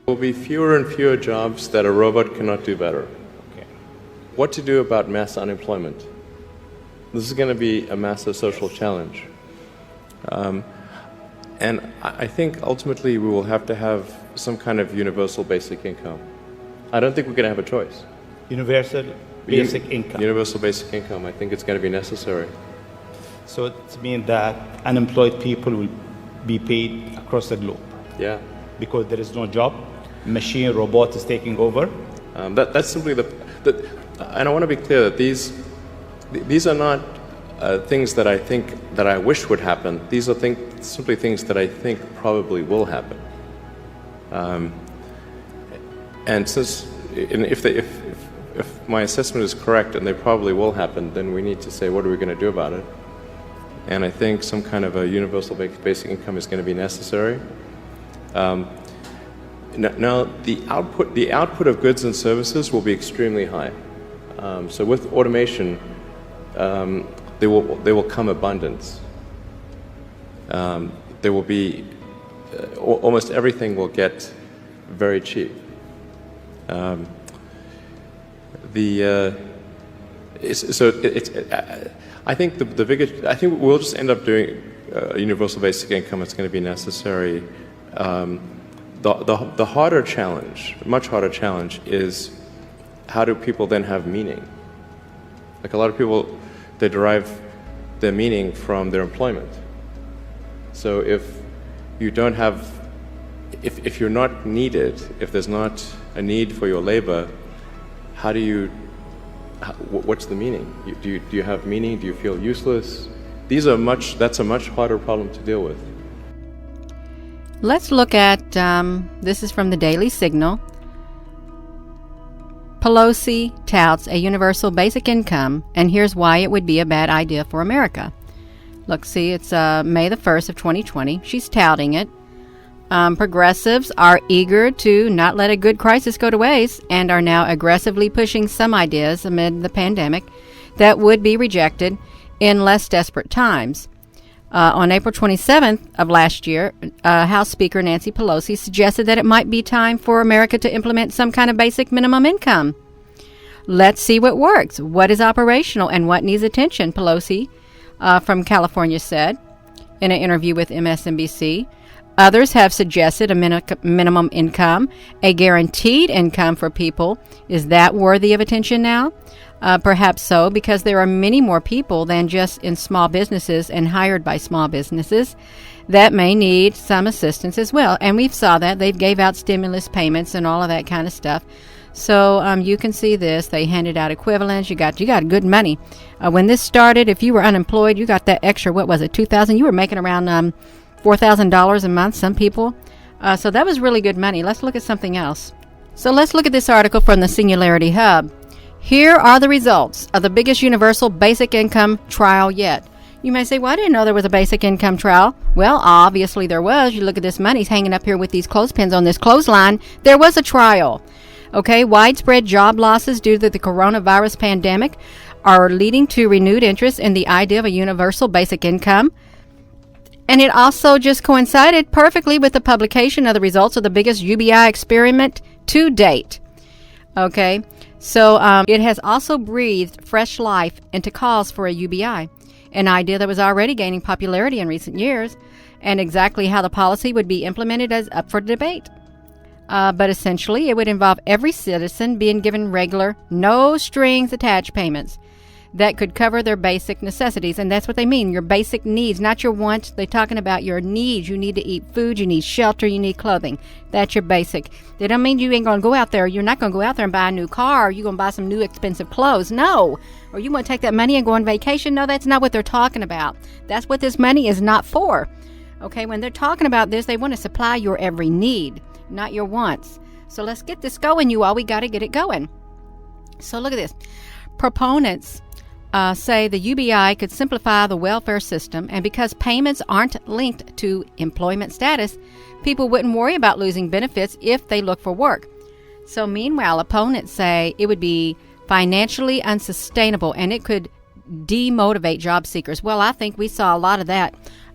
There will be fewer and fewer jobs that a robot cannot do better. Okay. What to do about mass unemployment? This is going to be a massive social challenge. And I think ultimately we will have to have some kind of universal basic income. I don't think we're going to have a choice. Universal basic income. Universal basic income. I think it's going to be necessary. So it means that unemployed people will be paid across the globe Yeah. because there is no job. Machine, robot is taking over. That's simply and I want to be clear that these are not things that I wish would happen. These are simply things that I think probably will happen. And if my assessment is correct and they probably will happen, then we need to say, what are we going to do about it? And I think some kind of a universal basic income is going to be necessary. Now, the output of goods and services will be extremely high. So with automation, there will come abundance. There will be almost everything will get very cheap. I think I think we'll just end up doing a universal basic income. It's going to be necessary. The harder challenge, much harder challenge, is how do people then have meaning? Like a lot of people, they derive their meaning from their employment. So if you don't have, if you're not needed, if there's not a need for your labor, how do you? What's the meaning? Do you have meaning? Do you feel useless? That's a much harder problem to deal with. Let's look at, this is from the Daily Signal. Pelosi touts a universal basic income, and here's why it would be a bad idea for America. Look, see, it's May the 1st of 2020. She's touting it. Progressives are eager to not let a good crisis go to waste and are now aggressively pushing some ideas amid the pandemic that would be rejected in less desperate times. On April 27th of last year, House Speaker Nancy Pelosi suggested that it might be time for America to implement some kind of basic minimum income. Let's see what works, what is operational, and what needs attention, Pelosi from California said in an interview with MSNBC. Others have suggested a minimum income, a guaranteed income for people. Is that worthy of attention now? Perhaps so, because there are many more people than just in small businesses and hired by small businesses that may need some assistance as well. And we saw that. They gave out stimulus payments and all of that kind of stuff. So you can see this. They handed out equivalents. You got good money. When this started, if you were unemployed, you got that extra, what was it, $2,000? You were making around $4,000 a month, some people. So that was really good money. Let's look at something else. So let's look at this article from the Singularity Hub. Here are the results of the biggest universal basic income trial yet. You may say, well, I didn't know there was a basic income trial. Well, obviously there was. You look at this money's hanging up here with these clothespins on this clothesline. There was a trial. Okay, widespread job losses due to the coronavirus pandemic are leading to renewed interest in the idea of a universal basic income. And it also just coincided perfectly with the publication of the results of the biggest UBI experiment to date. Okay, so it has also breathed fresh life into calls for a UBI, an idea that was already gaining popularity in recent years, and exactly how the policy would be implemented is up for debate. But essentially, it would involve every citizen being given regular, no-strings-attached payments that could cover their basic necessities. And that's what they mean, your basic needs, not your wants. They're talking about your needs. You need to eat food, you need shelter, you need clothing. That's your basic. They don't mean you ain't going to go out there. You're not going to go out there and buy a new car. You're going to buy some new expensive clothes. No. Or you want to take that money and go on vacation. No, that's not what they're talking about. That's what this money is not for. Okay, when they're talking about this, they want to supply your every need, not your wants. So let's get this going, you all. We got to get it going. So look at this. Proponents say the UBI could simplify the welfare system, and because payments aren't linked to employment status, people wouldn't worry about losing benefits if they look for work. So meanwhile, opponents say it would be financially unsustainable and it could demotivate job seekers. Well, I think we saw a lot of that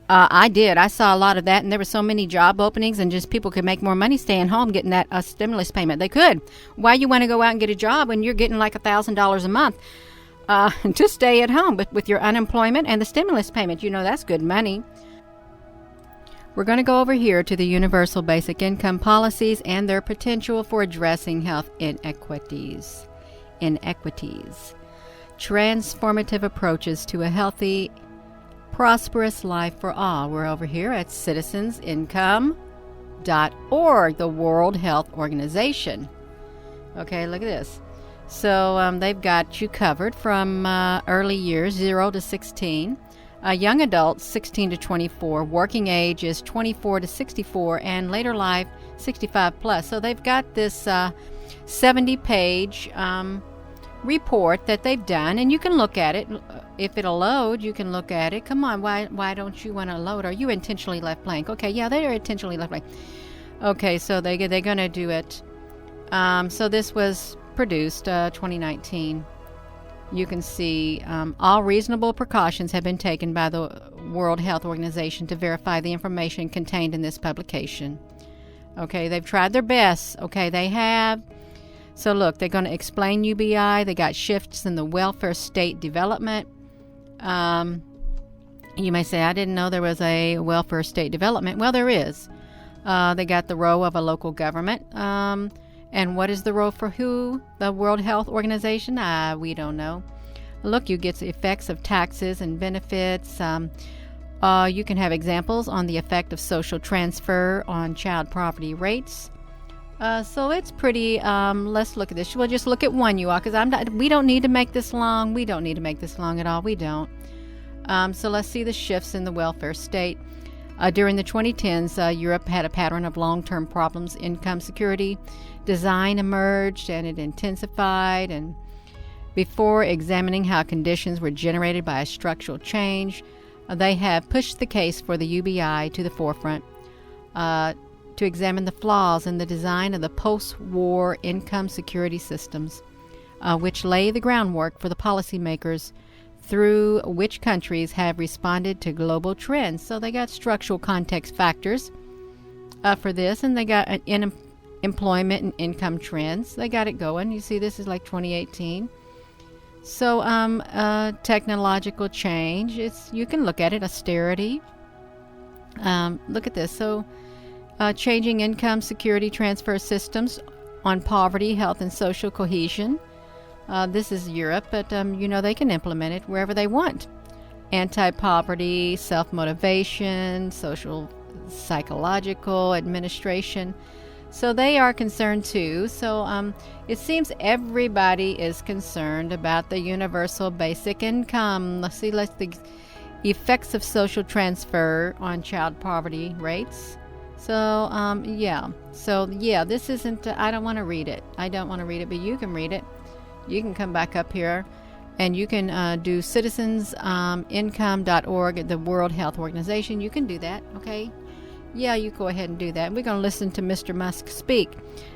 I did. I saw a lot of that, and there were so many job openings, and just people could make more money staying home getting that stimulus payment. They could. Why you want to go out and get a job when you're getting like $1,000 a month to stay at home? But with your unemployment and the stimulus payment, that's good money. We're going to go over here to the universal basic income policies and their potential for addressing health inequities. Transformative approaches to a healthy, prosperous life for all. We're over here at citizenincome.org, the World Health Organization. Okay, look at this. So they've got you covered from early years, 0 to 16. Young adults, 16 to 24. Working age is 24 to 64, and later life, 65 plus. So they've got this 70-page report that they've done, and you can look at it. If it'll load, you can look at it. Come on, why don't you want to load? Are you intentionally left blank? Okay, yeah, they are intentionally left blank. Okay, so they're going to do it. So this was produced 2019. You can see all reasonable precautions have been taken by the World Health Organization to verify the information contained in this publication. Okay, they've tried their best. Okay, they have. So look, they're going to explain UBI. They got shifts in the welfare state development. You may say, I didn't know there was a welfare state development. Well, there is. They got the role of a local government. And what is the role for who? The World Health Organization? We don't know. Look, you get the effects of taxes and benefits. You can have examples on the effect of social transfer on child poverty rates. So it's pretty, let's look at this. We'll just look at one, you all, because we don't need to make this long. We don't need to make this long at all. We don't. So let's see the shifts in the welfare state. During the 2010s, Europe had a pattern of long-term problems. Income security design emerged, and it intensified. And before examining how conditions were generated by a structural change, they have pushed the case for the UBI to the forefront to examine the flaws in the design of the post-war income security systems, which lay the groundwork for the policymakers through which countries have responded to global trends. So they got structural context factors for this, and they got employment and income trends. They got it going. You see, this is like 2018. So technological change, you can look at it, austerity. Look at this. So changing income security transfer systems on poverty, health, and social cohesion. This is Europe, but they can implement it wherever they want. Anti-poverty, self-motivation, social, psychological, administration. So they are concerned too. So it seems everybody is concerned about the universal basic income. Let's see, the effects of social transfer on child poverty rates. So, this isn't, I don't want to read it. But you can read it. You can come back up here and you can do citizenincome.org, the World Health Organization. You can do that, okay? Yeah, you go ahead and do that. We're going to listen to Mr. Musk speak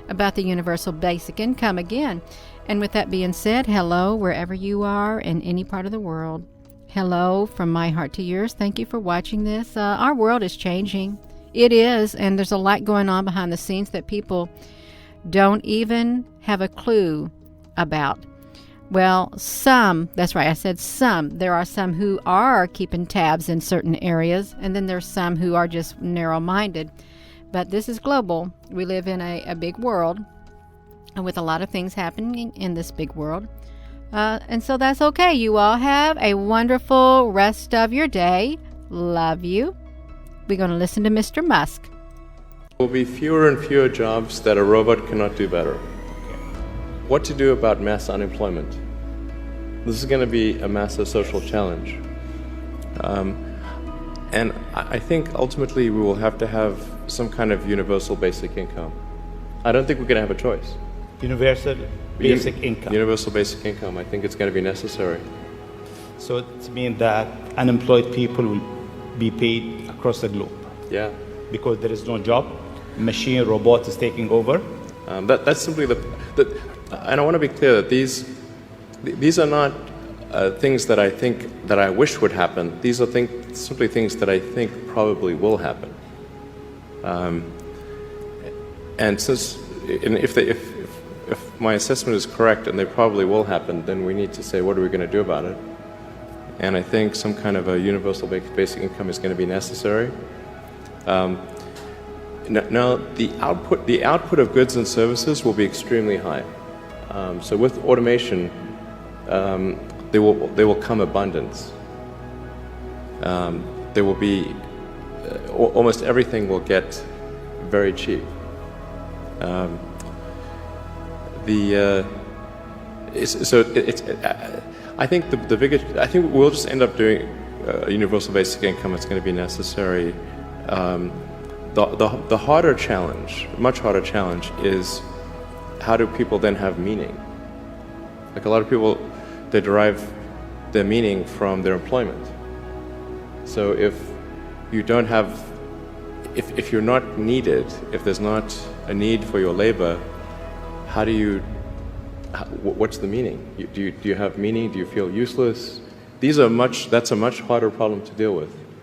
about the universal basic income again. And with that being said, hello, wherever you are in any part of the world. Hello from my heart to yours. Thank you for watching this. Our world is changing. It is, and there's a lot going on behind the scenes that people don't even have a clue about. Well, some, that's right, I said some. There are some who are keeping tabs in certain areas, and then there's some who are just narrow-minded. But this is global. We live in a big world, and with a lot of things happening in this big world. And so that's okay. You all have a wonderful rest of your day. Love you. We're going to listen to Mr. Musk. There will be fewer and fewer jobs that a robot cannot do better. What to do about mass unemployment? This is going to be a massive social challenge. And I think ultimately we will have to have some kind of universal basic income. I don't think we're going to have a choice. Universal basic income. Universal basic income. I think it's going to be necessary. So it means that unemployed people will be paid across the globe. Yeah. Because there is no job, machine, robot is taking over. That's simply and I want to be clear that these are not things that I think that I wish would happen. These are things simply things that I think probably will happen. And if my assessment is correct and they probably will happen, then we need to say, what are we going to do about it? And I think some kind of a universal basic income is going to be necessary. Now, the output of goods and services will be extremely high. So with automation, there will come abundance. There will be almost everything will get very cheap. I think I think we'll just end up doing a universal basic income. It's going to be necessary. The harder challenge, much harder challenge, is how do people then have meaning? Like a lot of people, they derive their meaning from their employment. So if you don't have, if you're not needed, if there's not a need for your labor, how do you? What's the meaning? Do you have meaning? Do you feel useless? That's a much harder problem to deal with.